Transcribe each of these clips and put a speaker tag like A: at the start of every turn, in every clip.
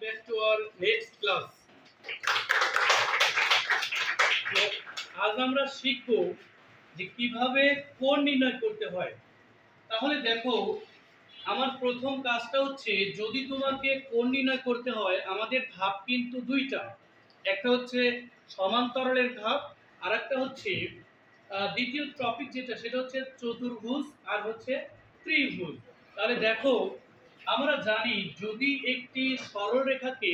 A: back to our next class. আজ আমরা শিখব যে কিভাবে কোণ নির্ণয় করতে হয়। তাহলে দেখো, আমার প্রথম কাজটা হচ্ছে, যদি তোমাকে কোণ নির্ণয় করতে হয় আমাদের ধাপ কিন্তু দুইটা। একটা হচ্ছে সমান্তরালের ধাপ, আর একটা হচ্ছে দ্বিতীয় টপিক যেটা সেটা হচ্ছে চতুর্ভুজ আর হচ্ছে ত্রিভুজ। তাহলে দেখো, আমরা জানি যদি একটি সরলরেখাকে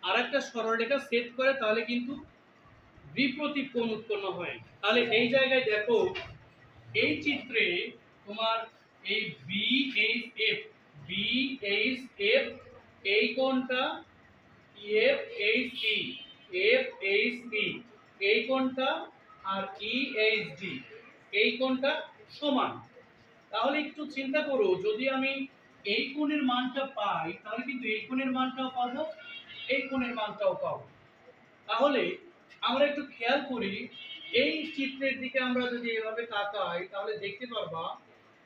A: আর একটা সরলরেখা সেট করে তাহলে কিন্তু বিপরীত কোণ উৎপন্ন হয়। তাহলে এই জায়গায় দেখো, এই চিত্রে তোমার এই BHF এই কোণটা FHE এই কোণটা আর EHD এই কোণটা সমান। তাহলে একটু চিন্তা করো, যদি আমি এই কোণের মানটা পাই তাহলে কিন্তু এই কোণের মানটাও পাবো, এই কোণের মানটাও পাবো। তাহলে আমরা একটু খেয়াল করি, এই চিত্রের দিকে আমরা যদি এভাবে তাকাই তাহলে দেখতে পারবা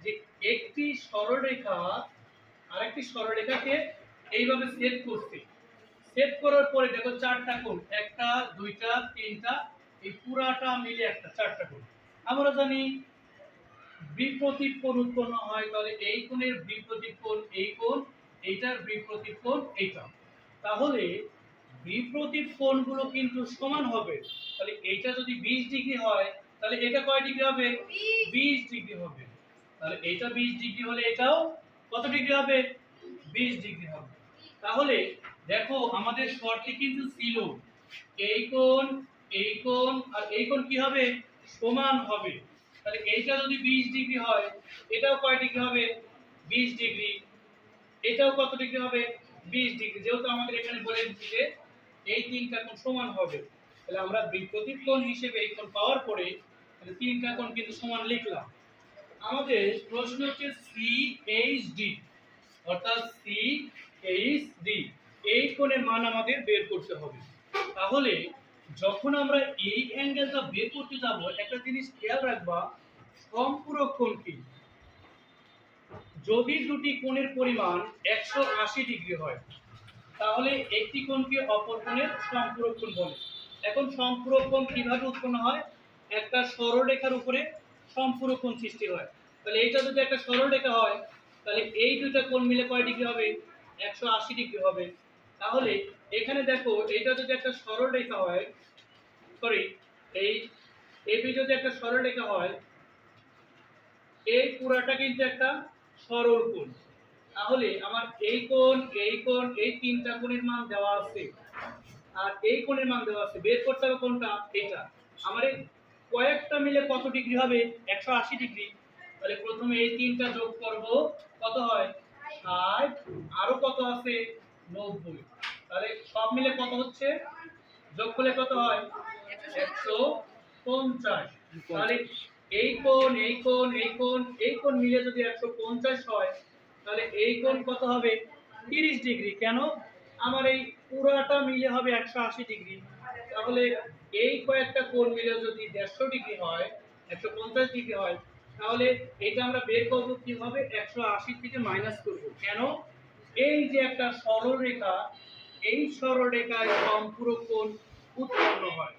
A: যে একটি সরলরেখা আরেকটি সরলরেখাকে এইভাবে সেট করছি। সেট করার পরে দেখো চারটা কোণ, একটা দুইটা তিনটা, এই পুরাটা মিলে একটা চারটা কোণ। আমরা জানি বিপরীত কোণ উৎপন্ন হয়, তাহলে এই কোণের বিপরীত কোণ এই কোণ, এইটার বিপরীত কোণ এইটা। তাহলে বিপরীত কোণগুলো কিন্তু সমান হবে। তাহলে এইটা যদি 20 ডিগ্রি হয় তাহলে এটা কয় ডিগ্রি হবে? 20 ডিগ্রি হবে। তাহলে এটা 20 ডিগ্রি হলে এটাও কত ডিগ্রি হবে? 20 ডিগ্রি হবে। তাহলে দেখো, আমাদের শর্তে কিন্তু ছিল এই কোণ আর এই কোণ কি হবে? সমান হবে। তাহলে এইটা যদি 20 ডিগ্রি হয় এটাও কয় ডিগ্রি হবে? 20 ডিগ্রি। এটাও কত ডিগ্রি হবে? 20 ডিগ্রি। যেহেতু আমাদের এখানে বলে দিচ্ছে যে এই তিনটা কোণ সমান হবে, তাহলে আমরা বিপরীত কোণ হিসেবে এই কোণ পাওয়ার পরে তাহলে তিনটা কোণ কিন্তু সমান লিখলাম। আমাদের প্রশ্ন হচ্ছে CHD, অর্থাৎ CHD এই কোণের মান আমাদের বের করতে হবে। তাহলে যখন আমরা এই অ্যাঙ্গেলটা বের করতে যাব, একটা জিনিস খেয়াল রাখবা, সম্পূরক কোণ কি? যদি দুটি কোণের পরিমাণ 180 ডিগ্রি হয় তাহলে একটি কোণকে অপর কোণের সম্পূরক কোণ বলে। এখন সম্পূরক কোণ কিভাবে উৎপন্ন হয়? একটা সরলরেখার উপরে সম্পূরক কোণ সৃষ্টি হয়। তাহলে এইটা যদি একটা সরলরেখা হয় তাহলে এই দুটো কোণ মিলে কয় ডিগ্রি হবে? 180 ডিগ্রি হবে। তাহলে এখানে দেখো, এইটা যদি একটা সরলরেখা হয়, সরি, এই এবি যদি একটা সরলরেখা হয়, এই পুরাটা কিন্তু একটা সরল কোণ। তাহলে আমার এই কোণ এই তিনটা কোণের মান দেওয়া আছে আর এই কোণের মান দেওয়া আছে, বের করতে হবে কোনটা? এটা। আমার এই কয়েকটা মিলে কত ডিগ্রি হবে? 180 ডিগ্রি। তাহলে প্রথমে এই তিনটা যোগ করব, কত হয়? 60, আরো কত আছে? 90। তাহলে সব মিলে কত হচ্ছে? যোগ করলে কত হয়? 150। তাহলে এই কোণ মিলে যদি 150 হয় তাহলে এই কোণ কত হবে? 30 ডিগ্রি। কেন? আমার এই পুরাটা মিলে হবে 180 ডিগ্রি। তাহলে এই কয়েকটা কোণ মিলে যদি 150 ডিগ্রি হয়, 150 ডিগ্রি হয়, তাহলে এটা আমরা বের করব কিভাবে? 180 থেকে মাইনাস করব। কেন? এই যে একটা সরলরেখা, এই সরলরেখায় সম্পূরক কোণ উৎপন্ন হয়।